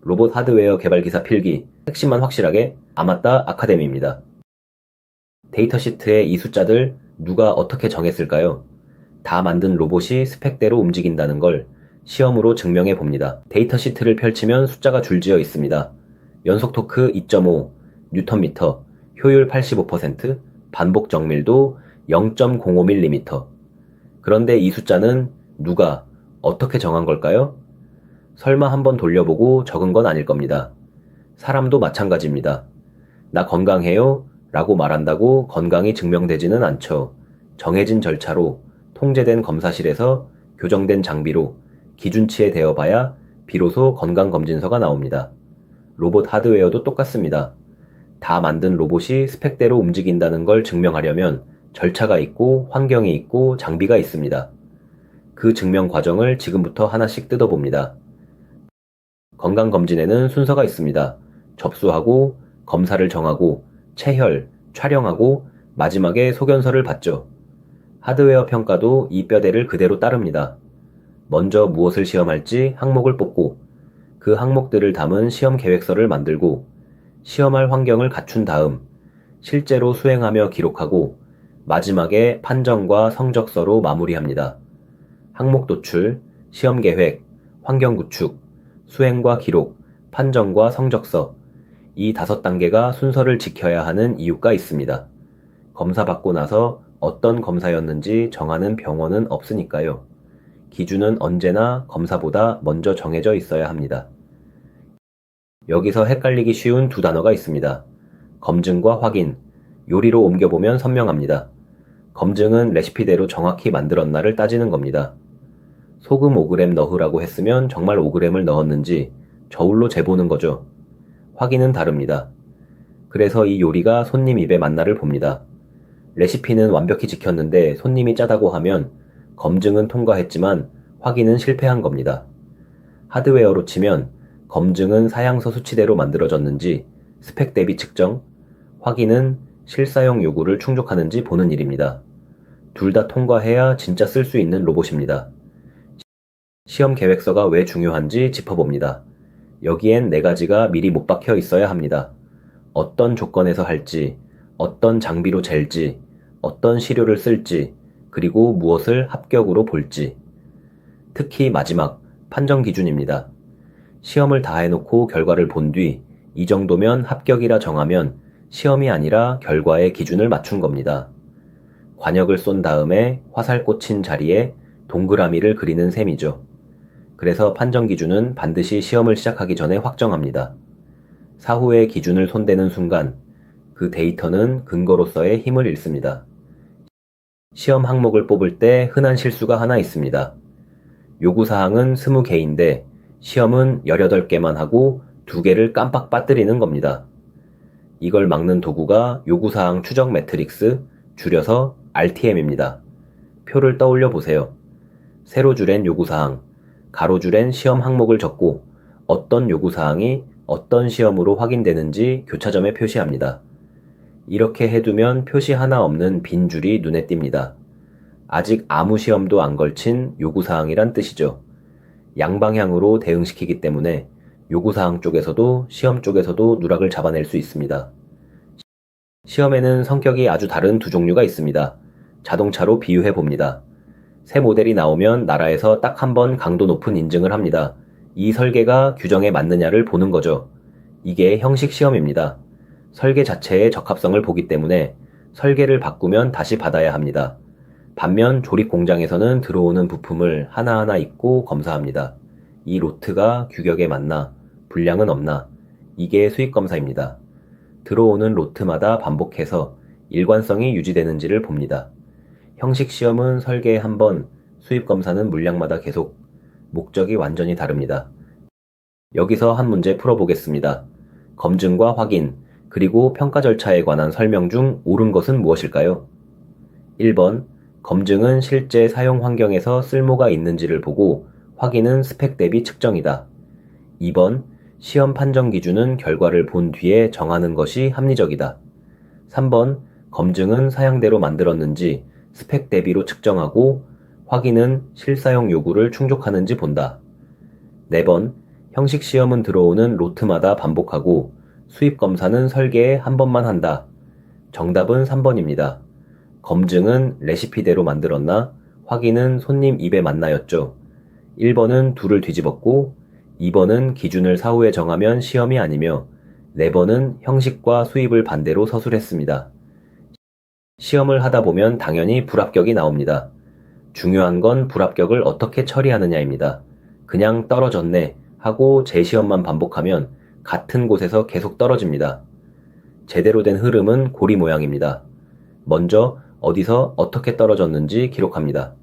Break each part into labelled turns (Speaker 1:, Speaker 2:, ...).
Speaker 1: 로봇 하드웨어 개발 기사 필기, 핵심만 확실하게 아맞다 아카데미입니다. 데이터 시트에 이 숫자들 누가 어떻게 정했을까요? 다 만든 로봇이 스펙대로 움직인다는 걸 시험으로 증명해 봅니다. 데이터 시트를 펼치면 숫자가 줄지어 있습니다. 연속 토크 2.5, 뉴턴미터, 효율 85%, 반복 정밀도 0.05mm. 그런데 이 숫자는 누가 어떻게 정한 걸까요? 설마 한번 돌려보고 적은 건 아닐 겁니다. 사람도 마찬가지입니다. 나 건강해요? 라고 말한다고 건강이 증명되지는 않죠. 정해진 절차로, 통제된 검사실에서 교정된 장비로 기준치에 대어봐야 비로소 건강검진서가 나옵니다. 로봇 하드웨어도 똑같습니다. 다 만든 로봇이 스펙대로 움직인다는 걸 증명하려면 절차가 있고 환경이 있고 장비가 있습니다. 그 증명 과정을 지금부터 하나씩 뜯어봅니다. 건강검진에는 순서가 있습니다. 접수하고, 검사를 정하고, 체혈, 촬영하고, 마지막에 소견서를 받죠. 하드웨어 평가도 이 뼈대를 그대로 따릅니다. 먼저 무엇을 시험할지 항목을 뽑고, 그 항목들을 담은 시험 계획서를 만들고, 시험할 환경을 갖춘 다음, 실제로 수행하며 기록하고, 마지막에 판정과 성적서로 마무리합니다. 항목 도출, 시험 계획, 환경 구축, 수행과 기록, 판정과 성적서, 이 5단계가 순서를 지켜야 하는 이유가 있습니다. 검사 받고 나서 어떤 검사였는지 정하는 병원은 없으니까요. 기준은 언제나 검사보다 먼저 정해져 있어야 합니다. 여기서 헷갈리기 쉬운 두 단어가 있습니다. 검증과 확인, 요리로 옮겨보면 선명합니다. 검증은 레시피대로 정확히 만들었나를 따지는 겁니다. 소금 5g 넣으라고 했으면 정말 5g을 넣었는지 저울로 재보는 거죠. 확인은 다릅니다. 그래서 이 요리가 손님 입에 맞나를 봅니다. 레시피는 완벽히 지켰는데 손님이 짜다고 하면 검증은 통과했지만 확인은 실패한 겁니다. 하드웨어로 치면 검증은 사양서 수치대로 만들어졌는지 스펙 대비 측정, 확인은 실사용 요구를 충족하는지 보는 일입니다. 둘 다 통과해야 진짜 쓸 수 있는 로봇입니다. 시험 계획서가 왜 중요한지 짚어봅니다. 여기엔 4가지가 미리 못 박혀 있어야 합니다. 어떤 조건에서 할지, 어떤 장비로 잴지, 어떤 시료를 쓸지, 그리고 무엇을 합격으로 볼지. 특히 마지막, 판정 기준입니다. 시험을 다 해놓고 결과를 본 뒤, 이 정도면 합격이라 정하면 시험이 아니라 결과의 기준을 맞춘 겁니다. 관역을 쏜 다음에 화살 꽂힌 자리에 동그라미를 그리는 셈이죠. 그래서 판정 기준은 반드시 시험을 시작하기 전에 확정합니다. 사후에 기준을 손대는 순간 그 데이터는 근거로서의 힘을 잃습니다. 시험 항목을 뽑을 때 흔한 실수가 하나 있습니다. 요구사항은 20개인데 시험은 18개만 하고 2개를 깜빡 빠뜨리는 겁니다. 이걸 막는 도구가 요구사항 추적 매트릭스, 줄여서 RTM입니다. 표를 떠올려 보세요. 세로줄엔 요구사항, 가로줄엔 시험 항목을 적고 어떤 요구사항이 어떤 시험으로 확인되는지 교차점에 표시합니다. 이렇게 해두면 표시 하나 없는 빈 줄이 눈에 띕니다. 아직 아무 시험도 안 걸친 요구사항이란 뜻이죠. 양방향으로 대응시키기 때문에 요구사항 쪽에서도 시험 쪽에서도 누락을 잡아낼 수 있습니다. 시험에는 성격이 아주 다른 두 종류가 있습니다. 자동차로 비유해 봅니다. 새 모델이 나오면 나라에서 딱 한 번 강도 높은 인증을 합니다. 이 설계가 규정에 맞느냐를 보는 거죠. 이게 형식 시험입니다. 설계 자체의 적합성을 보기 때문에 설계를 바꾸면 다시 받아야 합니다. 반면 조립 공장에서는 들어오는 부품을 하나하나 입고 검사합니다. 이 로트가 규격에 맞나, 불량은 없나, 이게 수익 검사입니다. 들어오는 로트마다 반복해서 일관성이 유지되는지를 봅니다. 형식 시험은 설계에 한 번, 수입 검사는 물량마다 계속, 목적이 완전히 다릅니다. 여기서 한 문제 풀어보겠습니다. 검증과 확인, 그리고 평가 절차에 관한 설명 중 옳은 것은 무엇일까요? 1번, 검증은 실제 사용 환경에서 쓸모가 있는지를 보고 확인은 스펙 대비 측정이다. 2번, 시험 판정 기준은 결과를 본 뒤에 정하는 것이 합리적이다. 3번, 검증은 사양대로 만들었는지 스펙 대비로 측정하고 확인은 실사용 요구를 충족하는지 본다. 4번, 형식 시험은 들어오는 로트마다 반복하고 수입 검사는 설계에 한 번만 한다. 정답은 3번입니다. 검증은 레시피대로 만들었나? 확인은 손님 입에 맞나였죠. 1번은 둘을 뒤집었고 2번은 기준을 사후에 정하면 시험이 아니며 4번은 형식과 수입을 반대로 서술했습니다. 시험을 하다 보면 당연히 불합격이 나옵니다. 중요한 건 불합격을 어떻게 처리하느냐입니다. 그냥 떨어졌네 하고 재시험만 반복하면 같은 곳에서 계속 떨어집니다. 제대로 된 흐름은 고리 모양입니다. 먼저 어디서 어떻게 떨어졌는지 기록합니다.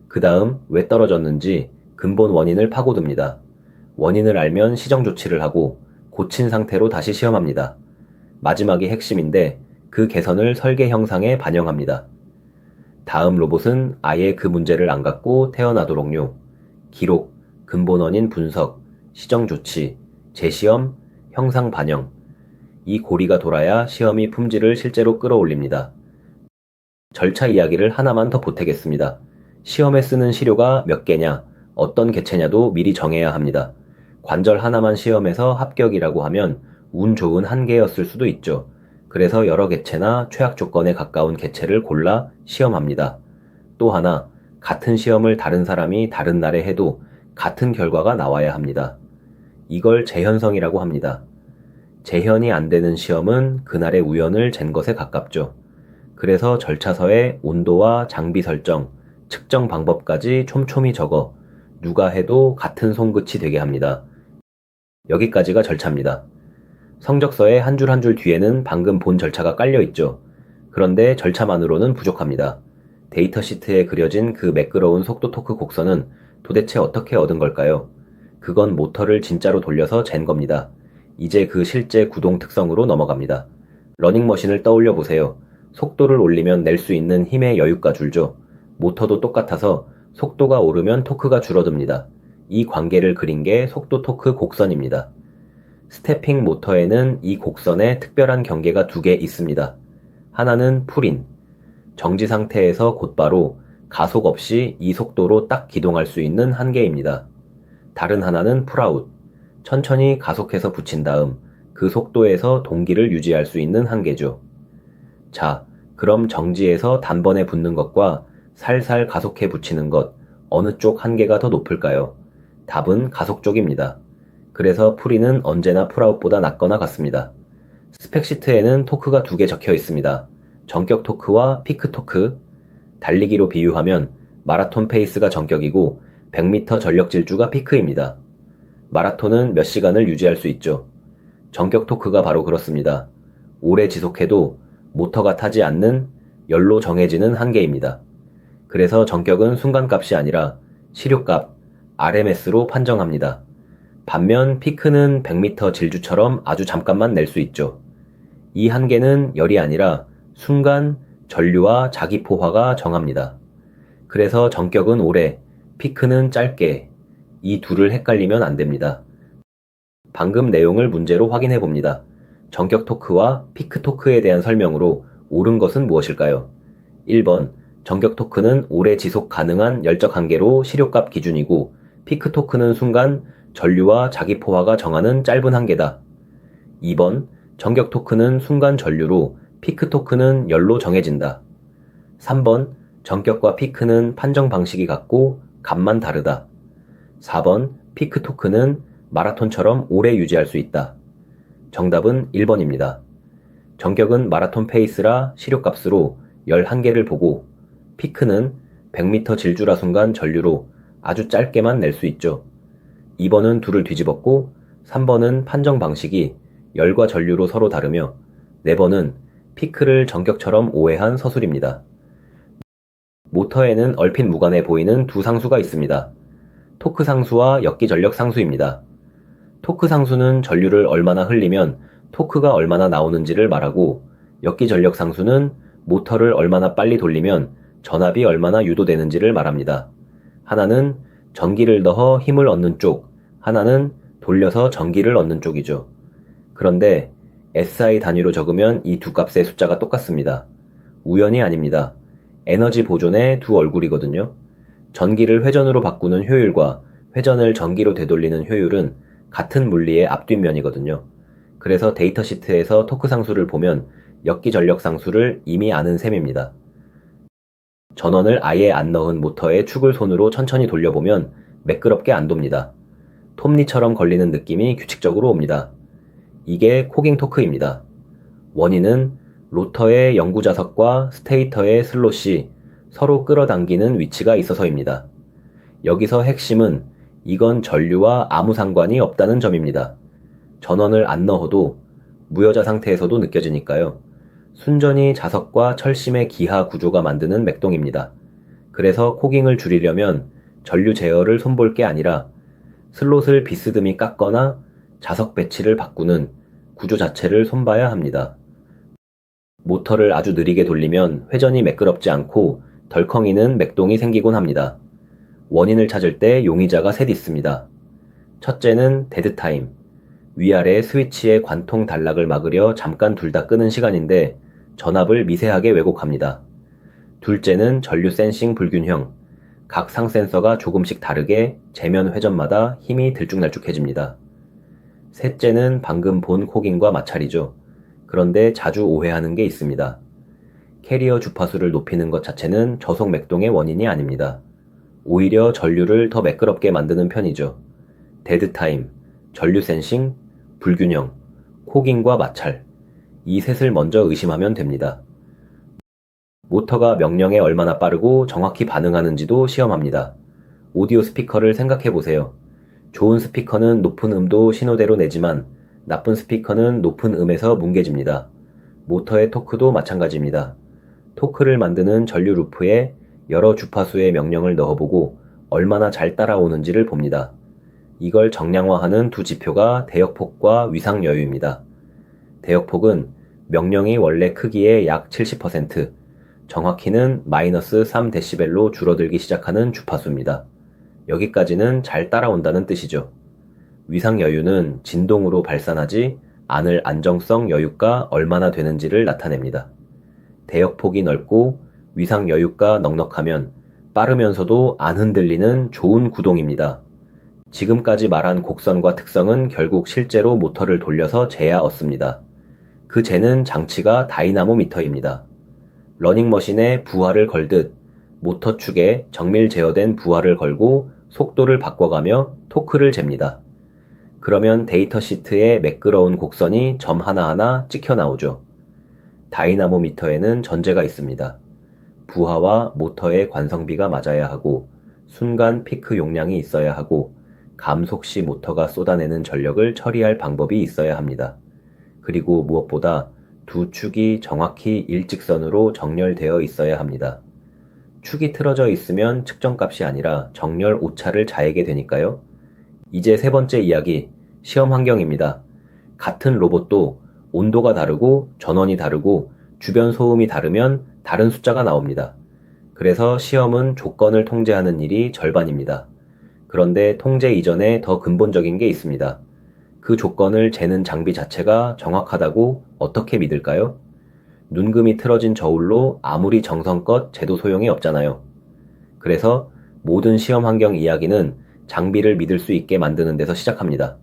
Speaker 1: 그 다음 왜 떨어졌는지 근본 원인을 파고듭니다. 원인을 알면 시정 조치를 하고 고친 상태로 다시 시험합니다. 마지막이 핵심인데 그 개선을 설계 형상에 반영합니다. 다음 로봇은 아예 그 문제를 안 갖고 태어나도록요. 기록, 근본 원인 분석, 시정 조치, 재시험, 형상 반영. 이 고리가 돌아야 시험이 품질을 실제로 끌어올립니다. 절차 이야기를 하나만 더 보태겠습니다. 시험에 쓰는 시료가 몇 개냐, 어떤 개체냐도 미리 정해야 합니다. 관절 하나만 시험에서 합격이라고 하면 운 좋은 한 개였을 수도 있죠. 그래서 여러 개체나 최악 조건에 가까운 개체를 골라 시험합니다. 또 하나, 같은 시험을 다른 사람이 다른 날에 해도 같은 결과가 나와야 합니다. 이걸 재현성이라고 합니다. 재현이 안 되는 시험은 그날의 우연을 잰 것에 가깝죠. 그래서 절차서에 온도와 장비 설정, 측정 방법까지 촘촘히 적어 누가 해도 같은 손끝이 되게 합니다. 여기까지가 절차입니다. 성적서의 한 줄 한 줄 뒤에는 방금 본 절차가 깔려 있죠. 그런데 절차만으로는 부족합니다. 데이터 시트에 그려진 그 매끄러운 속도 토크 곡선은 도대체 어떻게 얻은 걸까요? 그건 모터를 진짜로 돌려서 잰 겁니다. 이제 그 실제 구동 특성으로 넘어갑니다. 러닝머신을 떠올려 보세요. 속도를 올리면 낼 수 있는 힘의 여유가 줄죠. 모터도 똑같아서 속도가 오르면 토크가 줄어듭니다. 이 관계를 그린 게 속도 토크 곡선입니다. 스태핑 모터에는 이 곡선에 특별한 경계가 두 개 있습니다. 하나는 풀인, 정지 상태에서 곧바로 가속 없이 이 속도로 딱 기동할 수 있는 한계입니다. 다른 하나는 풀아웃, 천천히 가속해서 붙인 다음 그 속도에서 동기를 유지할 수 있는 한계죠. 자, 그럼 정지에서 단번에 붙는 것과 살살 가속해 붙이는 것, 어느 쪽 한계가 더 높을까요? 답은 가속 쪽입니다. 그래서 풀인은 언제나 풀아웃보다 낮거나 같습니다. 스펙시트에는 토크가 두 개 적혀 있습니다. 전격 토크와 피크 토크. 달리기로 비유하면 마라톤 페이스가 전격이고 100m 전력 질주가 피크입니다. 마라톤은 몇 시간을 유지할 수 있죠. 전격 토크가 바로 그렇습니다. 오래 지속해도 모터가 타지 않는 열로 정해지는 한계입니다. 그래서 전격은 순간값이 아니라 시료값, RMS로 판정합니다. 반면 피크는 100m 질주처럼 아주 잠깐만 낼 수 있죠. 이 한계는 열이 아니라 순간 전류와 자기포화가 정합니다. 그래서 전격은 오래, 피크는 짧게, 이 둘을 헷갈리면 안 됩니다. 방금 내용을 문제로 확인해 봅니다. 전격 토크와 피크 토크에 대한 설명으로 옳은 것은 무엇일까요? 1번, 전격 토크는 오래 지속 가능한 열적 한계로 시료값 기준이고 피크 토크는 순간 전류와 자기포화가 정하는 짧은 한계다. 2번, 전격 토크는 순간 전류로 피크 토크는 열로 정해진다. 3번, 전격과 피크는 판정 방식이 같고 값만 다르다. 4번, 피크 토크는 마라톤처럼 오래 유지할 수 있다. 정답은 1번입니다. 전격은 마라톤 페이스라 시료값으로 열 한계를 보고 피크는 100m 질주라 순간 전류로 아주 짧게만 낼 수 있죠. 2번은 둘을 뒤집었고 3번은 판정 방식이 열과 전류로 서로 다르며 4번은 피크를 전격처럼 오해한 서술입니다. 모터에는 얼핏 무관해 보이는 두 상수가 있습니다. 토크 상수와 역기 전력 상수입니다. 토크 상수는 전류를 얼마나 흘리면 토크가 얼마나 나오는지를 말하고 역기 전력 상수는 모터를 얼마나 빨리 돌리면 전압이 얼마나 유도되는지를 말합니다. 하나는 전기를 넣어 힘을 얻는 쪽, 하나는 돌려서 전기를 얻는 쪽이죠. 그런데 SI 단위로 적으면 이 두 값의 숫자가 똑같습니다. 우연이 아닙니다. 에너지 보존의 두 얼굴이거든요. 전기를 회전으로 바꾸는 효율과 회전을 전기로 되돌리는 효율은 같은 물리의 앞뒷면이거든요. 그래서 데이터 시트에서 토크 상수를 보면 역기 전력 상수를 이미 아는 셈입니다. 전원을 아예 안 넣은 모터의 축을 손으로 천천히 돌려보면 매끄럽게 안 돕니다. 톱니처럼 걸리는 느낌이 규칙적으로 옵니다. 이게 코깅 토크입니다. 원인은 로터의 영구자석과 스테이터의 슬롯이 서로 끌어당기는 위치가 있어서입니다. 여기서 핵심은 이건 전류와 아무 상관이 없다는 점입니다. 전원을 안 넣어도 무여자 상태에서도 느껴지니까요. 순전히 자석과 철심의 기하 구조가 만드는 맥동입니다. 그래서 코깅을 줄이려면 전류 제어를 손볼 게 아니라 슬롯을 비스듬히 깎거나 자석 배치를 바꾸는 구조 자체를 손봐야 합니다. 모터를 아주 느리게 돌리면 회전이 매끄럽지 않고 덜컹이는 맥동이 생기곤 합니다. 원인을 찾을 때 용의자가 셋 있습니다. 첫째는 데드타임. 위아래 스위치의 관통 단락을 막으려 잠깐 둘 다 끄는 시간인데 전압을 미세하게 왜곡합니다. 둘째는 전류 센싱 불균형. 각 상 센서가 조금씩 다르게 제면 회전마다 힘이 들쭉날쭉해집니다. 셋째는 방금 본 코깅과 마찰이죠. 그런데 자주 오해하는 게 있습니다. 캐리어 주파수를 높이는 것 자체는 저속 맥동의 원인이 아닙니다. 오히려 전류를 더 매끄럽게 만드는 편이죠. 데드타임, 전류 센싱, 불균형, 코깅과 마찰. 이 셋을 먼저 의심하면 됩니다. 모터가 명령에 얼마나 빠르고 정확히 반응하는지도 시험합니다. 오디오 스피커를 생각해 보세요. 좋은 스피커는 높은 음도 신호대로 내지만 나쁜 스피커는 높은 음에서 뭉개집니다. 모터의 토크도 마찬가지입니다. 토크를 만드는 전류 루프에 여러 주파수의 명령을 넣어보고 얼마나 잘 따라오는지를 봅니다. 이걸 정량화하는 두 지표가 대역폭과 위상 여유입니다. 대역폭은 명령이 원래 크기의 약 70%, 정확히는 마이너스 3dB로 줄어들기 시작하는 주파수입니다. 여기까지는 잘 따라온다는 뜻이죠. 위상 여유는 진동으로 발산하지 않을 안정성 여유가 얼마나 되는지를 나타냅니다. 대역폭이 넓고 위상 여유가 넉넉하면 빠르면서도 안 흔들리는 좋은 구동입니다. 지금까지 말한 곡선과 특성은 결국 실제로 모터를 돌려서 재야 얻습니다. 그 재는 장치가 다이나모미터입니다. 러닝머신에 부하를 걸듯 모터 축에 정밀 제어된 부하를 걸고 속도를 바꿔가며 토크를 잽니다. 그러면 데이터 시트에 매끄러운 곡선이 점 하나하나 찍혀 나오죠. 다이나모미터에는 전제가 있습니다. 부하와 모터의 관성비가 맞아야 하고 순간 피크 용량이 있어야 하고 감속 시 모터가 쏟아내는 전력을 처리할 방법이 있어야 합니다. 그리고 무엇보다 두 축이 정확히 일직선으로 정렬되어 있어야 합니다. 축이 틀어져 있으면 측정값이 아니라 정렬 오차를 자해게 되니까요. 이제 세 번째 이야기, 시험 환경입니다. 같은 로봇도 온도가 다르고 전원이 다르고 주변 소음이 다르면 다른 숫자가 나옵니다. 그래서 시험은 조건을 통제하는 일이 절반입니다. 그런데 통제 이전에 더 근본적인 게 있습니다. 그 조건을 재는 장비 자체가 정확하다고 어떻게 믿을까요? 눈금이 틀어진 저울로 아무리 정성껏 재도 소용이 없잖아요. 그래서 모든 시험 환경 이야기는 장비를 믿을 수 있게 만드는 데서 시작합니다.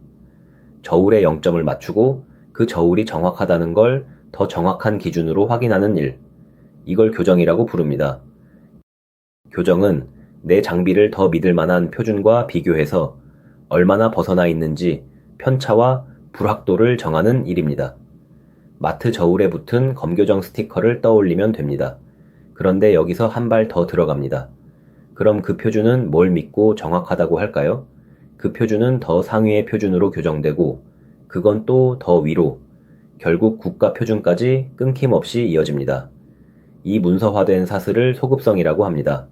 Speaker 1: 저울의 0점을 맞추고 그 저울이 정확하다는 걸 더 정확한 기준으로 확인하는 일. 이걸 교정이라고 부릅니다. 교정은 내 장비를 더 믿을 만한 표준과 비교해서 얼마나 벗어나 있는지 편차와 불확도를 정하는 일입니다. 마트 저울에 붙은 검교정 스티커를 떠올리면 됩니다. 그런데 여기서 한 발 더 들어갑니다. 그럼 그 표준은 뭘 믿고 정확하다고 할까요? 그 표준은 더 상위의 표준으로 교정되고 그건 또 더 위로, 결국 국가 표준까지 끊김없이 이어집니다. 이 문서화된 사슬을 소급성이라고 합니다.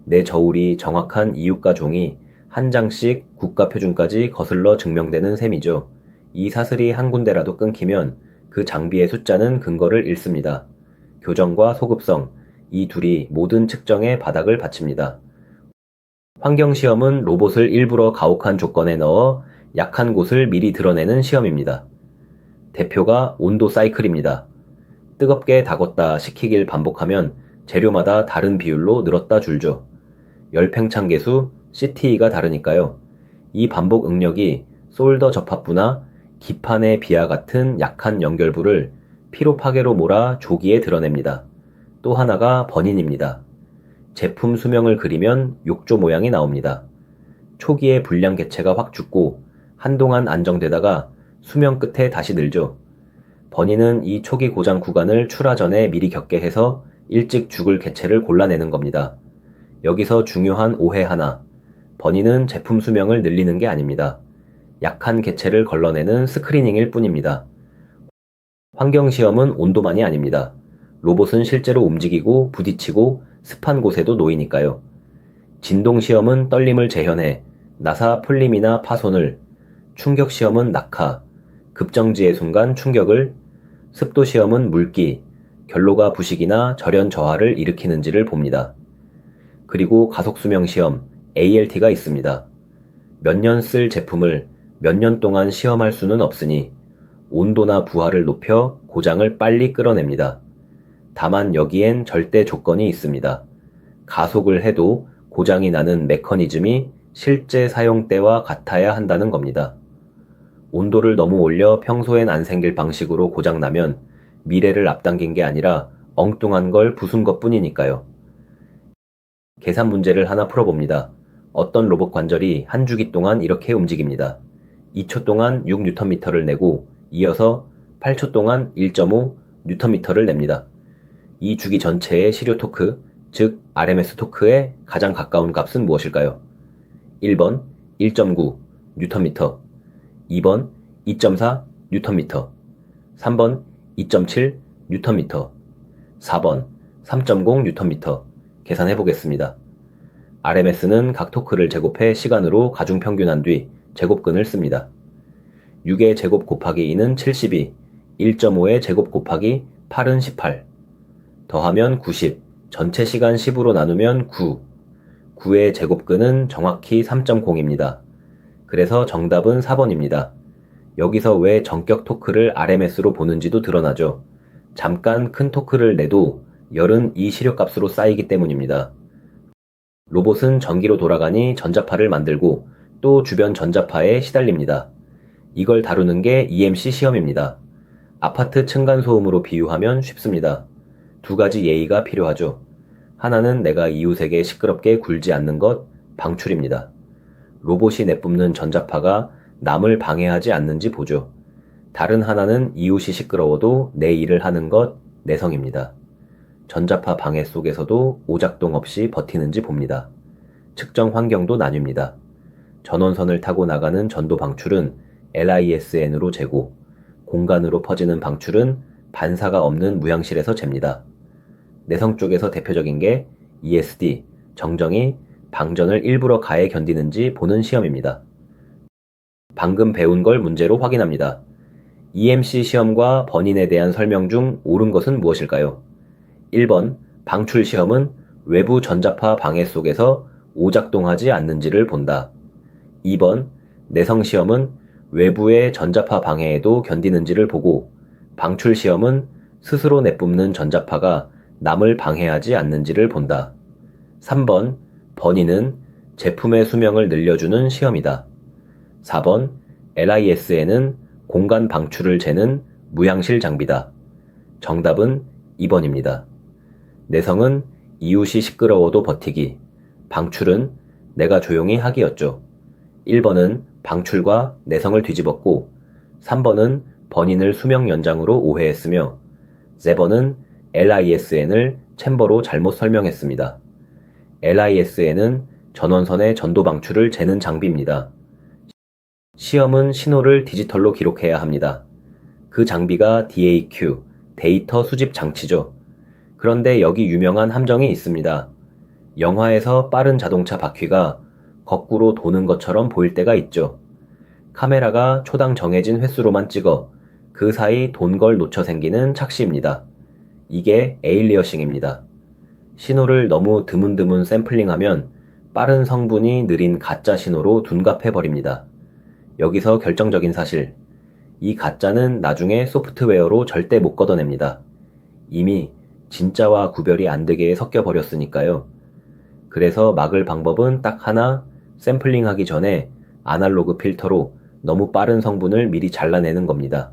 Speaker 1: 내 저울이 정확한 이유가 종이 한 장씩 국가 표준까지 거슬러 증명되는 셈이죠. 이 사슬이 한 군데라도 끊기면 그 장비의 숫자는 근거를 잃습니다. 교정과 소급성, 이 둘이 모든 측정의 바닥을 받칩니다. 환경시험은 로봇을 일부러 가혹한 조건에 넣어 약한 곳을 미리 드러내는 시험입니다. 대표가 온도 사이클입니다. 뜨겁게 닫았다 식히길 반복하면 재료마다 다른 비율로 늘었다 줄죠. 열팽창 계수, CTE가 다르니까요. 이 반복 응력이 솔더 접합부나 기판의 비와 같은 약한 연결부를 피로 파괴로 몰아 조기에 드러냅니다. 또 하나가 버닌입니다. 제품 수명을 그리면 욕조 모양이 나옵니다. 초기에 불량 개체가 확 죽고 한동안 안정되다가 수명 끝에 다시 늘죠. 버닌은 이 초기 고장 구간을 출하 전에 미리 겪게 해서 일찍 죽을 개체를 골라내는 겁니다. 여기서 중요한 오해 하나. 버닌은 제품 수명을 늘리는 게 아닙니다. 약한 개체를 걸러내는 스크리닝일 뿐입니다. 환경시험은 온도만이 아닙니다. 로봇은 실제로 움직이고 부딪히고 습한 곳에도 놓이니까요. 진동시험은 떨림을 재현해 나사 풀림이나 파손을, 충격시험은 낙하, 급정지의 순간 충격을, 습도시험은 물기, 결로가 부식이나 절연 저하를 일으키는지를 봅니다. 그리고 가속수명시험, ALT가 있습니다. 몇 년 쓸 제품을 몇 년 동안 시험할 수는 없으니 온도나 부하를 높여 고장을 빨리 끌어냅니다. 다만 여기엔 절대 조건이 있습니다. 가속을 해도 고장이 나는 메커니즘이 실제 사용 때와 같아야 한다는 겁니다. 온도를 너무 올려 평소엔 안 생길 방식으로 고장나면 미래를 앞당긴 게 아니라 엉뚱한 걸 부순 것 뿐이니까요. 계산 문제를 하나 풀어봅니다. 어떤 로봇 관절이 한 주기 동안 이렇게 움직입니다. 2초 동안 6Nm를 내고 이어서 8초 동안 1.5Nm를 냅니다. 이 주기 전체의 시료 토크, 즉 RMS 토크에 가장 가까운 값은 무엇일까요? 1번 1.9Nm, 2번 2.4Nm, 3번 2.7Nm, 4번 3.0Nm. 계산해 보겠습니다. RMS는 각 토크를 제곱해 시간으로 가중평균한 뒤 제곱근을 씁니다. 6의 제곱 곱하기 2는 72, 1.5의 제곱 곱하기 8은 18, 더하면 90, 전체 시간 10으로 나누면 9, 9의 제곱근은 정확히 3.0입니다. 그래서 정답은 4번입니다. 여기서 왜 전격 토크를 RMS로 보는지도 드러나죠. 잠깐 큰 토크를 내도 열은 이 시료값으로 쌓이기 때문입니다. 로봇은 전기로 돌아가니 전자파를 만들고 또 주변 전자파에 시달립니다. 이걸 다루는 게 EMC 시험입니다. 아파트 층간소음으로 비유하면 쉽습니다. 두 가지 예의가 필요하죠. 하나는 내가 이웃에게 시끄럽게 굴지 않는 것, 방출입니다. 로봇이 내뿜는 전자파가 남을 방해하지 않는지 보죠. 다른 하나는 이웃이 시끄러워도 내 일을 하는 것, 내성입니다. 전자파 방해 속에서도 오작동 없이 버티는지 봅니다. 측정 환경도 나뉩니다. 전원선을 타고 나가는 전도 방출은 LISN으로 재고, 공간으로 퍼지는 방출은 반사가 없는 무향실에서 잽니다. 내성 쪽에서 대표적인 게 ESD, 정정이 방전을 일부러 가해 견디는지 보는 시험입니다. 방금 배운 걸 문제로 확인합니다. EMC 시험과 버닌에 대한 설명 중 옳은 것은 무엇일까요? 1번, 방출 시험은 외부 전자파 방해 속에서 오작동하지 않는지를 본다. 2번, 내성 시험은 외부의 전자파 방해에도 견디는지를 보고, 방출 시험은 스스로 내뿜는 전자파가 남을 방해하지 않는지를 본다. 3번, 버닌은 제품의 수명을 늘려주는 시험이다. 4번, LISN은 공간 방출을 재는 무향실 장비다. 정답은 2번입니다. 내성은 이웃이 시끄러워도 버티기, 방출은 내가 조용히 하기였죠. 1번은 방출과 내성을 뒤집었고 3번은 버닌을 수명 연장으로 오해했으며 4번은 LISN을 챔버로 잘못 설명했습니다. LISN은 전원선의 전도 방출을 재는 장비입니다. 시험은 신호를 디지털로 기록해야 합니다. 그 장비가 DAQ, 데이터 수집 장치죠. 그런데 여기 유명한 함정이 있습니다. 영화에서 빠른 자동차 바퀴가 거꾸로 도는 것처럼 보일 때가 있죠. 카메라가 초당 정해진 횟수로만 찍어 그 사이 돈 걸 놓쳐 생기는 착시입니다. 이게 에일리어싱입니다. 신호를 너무 드문드문 샘플링하면 빠른 성분이 느린 가짜 신호로 둔갑해버립니다. 여기서 결정적인 사실, 이 가짜는 나중에 소프트웨어로 절대 못 걷어냅니다. 이미 진짜와 구별이 안 되게 섞여버렸으니까요. 그래서 막을 방법은 딱 하나, 샘플링하기 전에 아날로그 필터로 너무 빠른 성분을 미리 잘라내는 겁니다.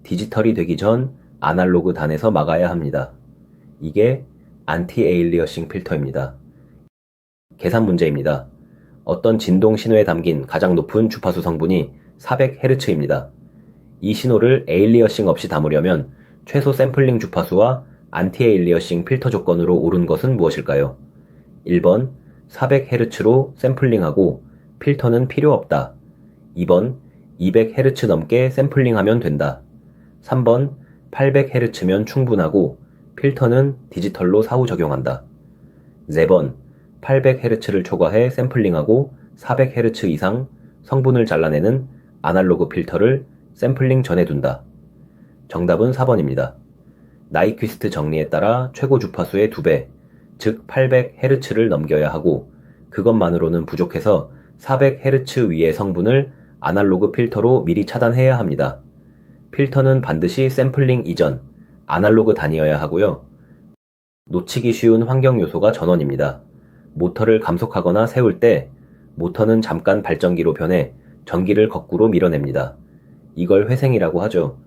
Speaker 1: 디지털이 되기 전 아날로그 단에서 막아야 합니다. 이게 안티-에일리어싱 필터입니다. 계산 문제입니다. 어떤 진동 신호에 담긴 가장 높은 주파수 성분이 400Hz입니다. 이 신호를 에일리어싱 없이 담으려면 최소 샘플링 주파수와 안티-에일리어싱 필터 조건으로 옳은 것은 무엇일까요? 1번 400Hz로 샘플링하고 필터는 필요 없다. 2번 200Hz 넘게 샘플링하면 된다. 3번 800Hz면 충분하고 필터는 디지털로 사후 적용한다. 4번 800Hz를 초과해 샘플링하고 400Hz 이상 성분을 잘라내는 아날로그 필터를 샘플링 전에 둔다. 정답은 4번입니다. 나이퀴스트 정리에 따라 최고 주파수의 2배, 즉 800Hz를 넘겨야 하고 그것만으로는 부족해서 400Hz 위의 성분을 아날로그 필터로 미리 차단해야 합니다. 필터는 반드시 샘플링 이전, 아날로그 단이어야 하고요. 놓치기 쉬운 환경 요소가 전원입니다. 모터를 감속하거나 세울 때 모터는 잠깐 발전기로 변해 전기를 거꾸로 밀어냅니다. 이걸 회생이라고 하죠.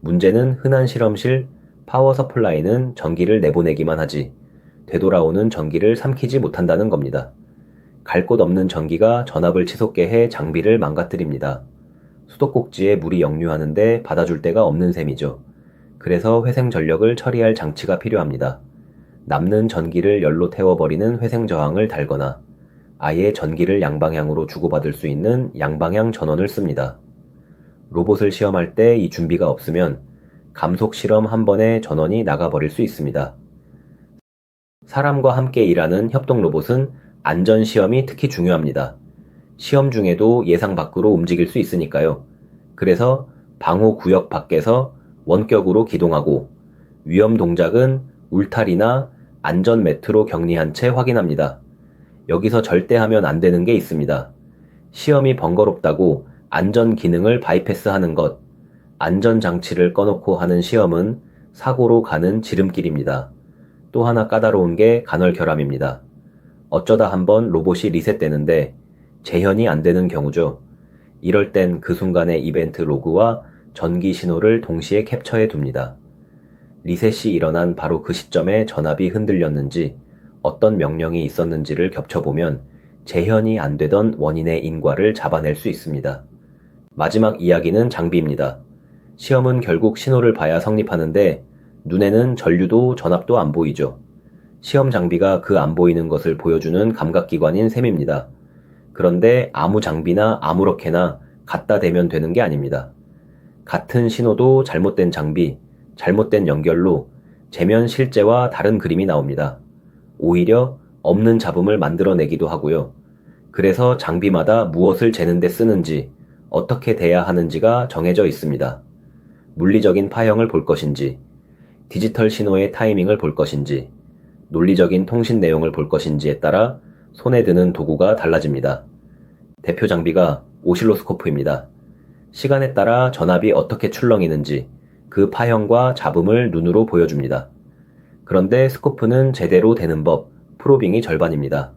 Speaker 1: 문제는 흔한 실험실 파워 서플라이는 전기를 내보내기만 하지 되돌아오는 전기를 삼키지 못한다는 겁니다. 갈 곳 없는 전기가 전압을 치솟게 해 장비를 망가뜨립니다. 수도꼭지에 물이 역류하는데 받아줄 데가 없는 셈이죠. 그래서 회생 전력을 처리할 장치가 필요합니다. 남는 전기를 열로 태워버리는 회생 저항을 달거나 아예 전기를 양방향으로 주고받을 수 있는 양방향 전원을 씁니다. 로봇을 시험할 때 이 준비가 없으면 감속 실험 한 번에 전원이 나가버릴 수 있습니다. 사람과 함께 일하는 협동 로봇은 안전 시험이 특히 중요합니다. 시험 중에도 예상 밖으로 움직일 수 있으니까요. 그래서 방호 구역 밖에서 원격으로 기동하고 위험 동작은 울타리나 안전 매트로 격리한 채 확인합니다. 여기서 절대 하면 안 되는 게 있습니다. 시험이 번거롭다고 안전 기능을 바이패스하는 것, 안전 장치를 꺼놓고 하는 시험은 사고로 가는 지름길입니다. 또 하나 까다로운 게 간헐결함입니다. 어쩌다 한번 로봇이 리셋되는데 재현이 안 되는 경우죠. 이럴 땐 그 순간의 이벤트 로그와 전기 신호를 동시에 캡처해 둡니다. 리셋이 일어난 바로 그 시점에 전압이 흔들렸는지 어떤 명령이 있었는지를 겹쳐보면 재현이 안 되던 원인의 인과를 잡아낼 수 있습니다. 마지막 이야기는 장비입니다. 시험은 결국 신호를 봐야 성립하는데 눈에는 전류도 전압도 안 보이죠. 시험 장비가 그 안 보이는 것을 보여주는 감각기관인 셈입니다. 그런데 아무 장비나 아무렇게나 갖다 대면 되는 게 아닙니다. 같은 신호도 잘못된 장비, 잘못된 연결로 재면 실제와 다른 그림이 나옵니다. 오히려 없는 잡음을 만들어내기도 하고요. 그래서 장비마다 무엇을 재는 데 쓰는지, 어떻게 돼야 하는지가 정해져 있습니다. 물리적인 파형을 볼 것인지, 디지털 신호의 타이밍을 볼 것인지, 논리적인 통신 내용을 볼 것인지에 따라 손에 드는 도구가 달라집니다. 대표 장비가 오실로스코프입니다. 시간에 따라 전압이 어떻게 출렁이는지 그 파형과 잡음을 눈으로 보여줍니다. 그런데 스코프는 제대로 되는 법, 프로빙이 절반입니다.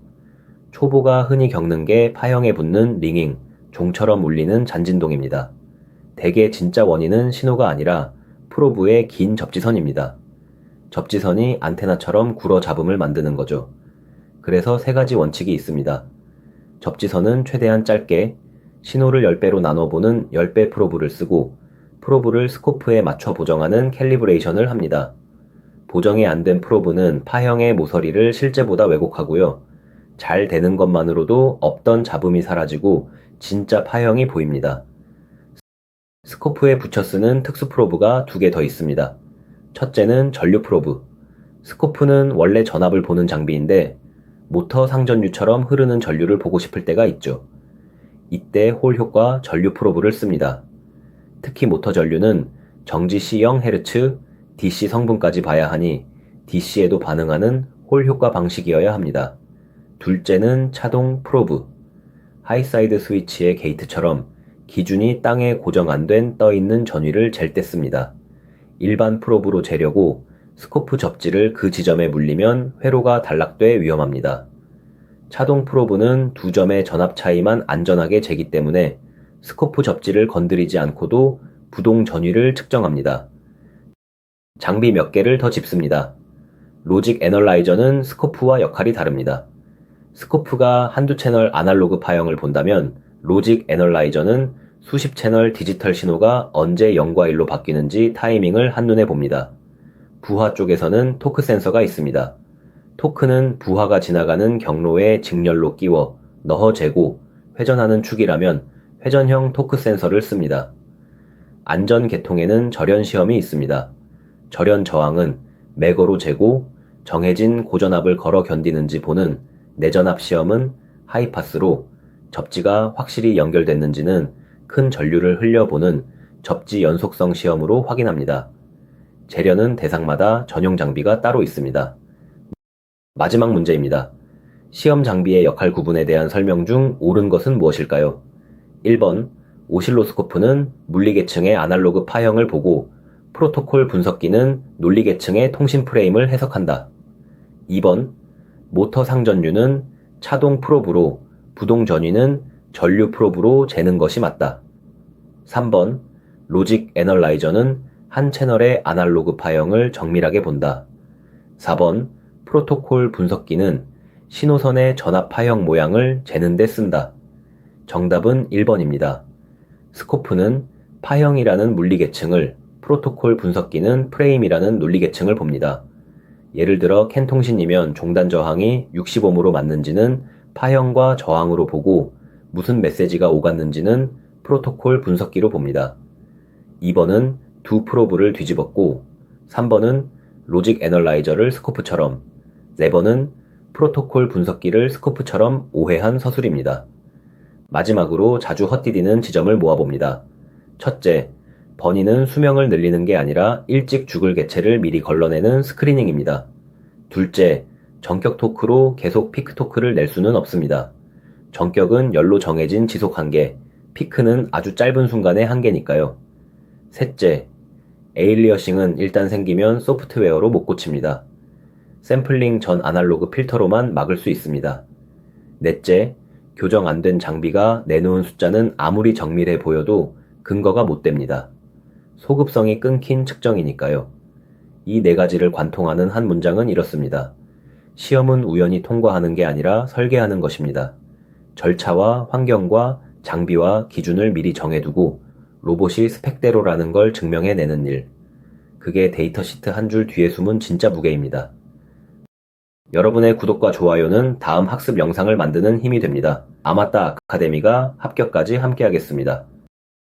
Speaker 1: 초보가 흔히 겪는 게 파형에 붙는 링잉, 종처럼 울리는 잔진동입니다. 대개 진짜 원인은 신호가 아니라 프로브의 긴 접지선입니다. 접지선이 안테나처럼 굴어 잡음을 만드는 거죠. 그래서 세 가지 원칙이 있습니다. 접지선은 최대한 짧게, 신호를 10배로 나눠보는 10배 프로브를 쓰고 프로브를 스코프에 맞춰 보정하는 캘리브레이션을 합니다. 보정이 안 된 프로브는 파형의 모서리를 실제보다 왜곡하고요. 잘 되는 것만으로도 없던 잡음이 사라지고 진짜 파형이 보입니다. 스코프에 붙여 쓰는 특수 프로브가 2개 더 있습니다. 첫째는 전류 프로브. 스코프는 원래 전압을 보는 장비인데 모터 상전류처럼 흐르는 전류를 보고 싶을 때가 있죠. 이때 홀 효과 전류 프로브를 씁니다. 특히 모터 전류는 정지 시 0Hz, DC 성분까지 봐야 하니 DC에도 반응하는 홀 효과 방식이어야 합니다. 둘째는 차동 프로브. 하이사이드 스위치의 게이트처럼 기준이 땅에 고정 안 된 떠있는 전위를 잴 때 씁니다. 일반 프로브로 재려고 스코프 접지를 그 지점에 물리면 회로가 단락돼 위험합니다. 차동 프로브는 2점의 전압 차이만 안전하게 재기 때문에 스코프 접지를 건드리지 않고도 부동 전위를 측정합니다. 장비 몇 개를 더 집습니다. 로직 애널라이저는 스코프와 역할이 다릅니다. 스코프가 한두 채널 아날로그 파형을 본다면 로직 애널라이저는 수십 채널 디지털 신호가 언제 0과 1로 바뀌는지 타이밍을 한눈에 봅니다. 부하 쪽에서는 토크 센서가 있습니다. 토크는 부하가 지나가는 경로에 직렬로 끼워 너허 재고 회전하는 축이라면 회전형 토크 센서를 씁니다. 안전 계통에는 절연 시험이 있습니다. 절연 저항은 매거로 재고 정해진 고전압을 걸어 견디는지 보는 내전압 시험은 하이파스로 접지가 확실히 연결됐는지는 큰 전류를 흘려보는 접지 연속성 시험으로 확인합니다. 재련은 대상마다 전용 장비가 따로 있습니다. 마지막 문제입니다. 시험 장비의 역할 구분에 대한 설명 중 옳은 것은 무엇일까요? 1번, 오실로스코프는 물리계층의 아날로그 파형을 보고 프로토콜 분석기는 논리계층의 통신 프레임을 해석한다. 2번, 모터 상전류는 차동 프로브로 부동 전위는 전류 프로브로 재는 것이 맞다. 3번, 로직 애널라이저는 한 채널의 아날로그 파형을 정밀하게 본다. 4번, 프로토콜 분석기는 신호선의 전압 파형 모양을 재는 데 쓴다. 정답은 1번입니다. 스코프는 파형이라는 물리계층을, 프로토콜 분석기는 프레임이라는 논리계층을 봅니다. 예를 들어 캔 통신이면 종단 저항이 60ohm으로 맞는지는 파형과 저항으로 보고 무슨 메시지가 오갔는지는 프로토콜 분석기로 봅니다. 2번은 두 프로브를 뒤집었고 3번은 로직 애널라이저를 스코프처럼 4번은 프로토콜 분석기를 스코프처럼 오해한 서술입니다. 마지막으로 자주 헛디디는 지점을 모아봅니다. 첫째, 버니는 수명을 늘리는 게 아니라 일찍 죽을 개체를 미리 걸러내는 스크리닝입니다. 둘째, 전격 토크로 계속 피크 토크를 낼 수는 없습니다. 전격은 열로 정해진 지속 한계, 피크는 아주 짧은 순간의 한계니까요. 셋째, 에일리어싱은 일단 생기면 소프트웨어로 못 고칩니다. 샘플링 전 아날로그 필터로만 막을 수 있습니다. 넷째, 교정 안 된 장비가 내놓은 숫자는 아무리 정밀해 보여도 근거가 못 됩니다. 소급성이 끊긴 측정이니까요. 이 네 가지를 관통하는 한 문장은 이렇습니다. 시험은 우연히 통과하는 게 아니라 설계하는 것입니다. 절차와 환경과 장비와 기준을 미리 정해두고 로봇이 스펙대로라는 걸 증명해내는 일. 그게 데이터 시트 한 줄 뒤에 숨은 진짜 무게입니다. 여러분의 구독과 좋아요는 다음 학습 영상을 만드는 힘이 됩니다. 아마따 아카데미가 합격까지 함께하겠습니다.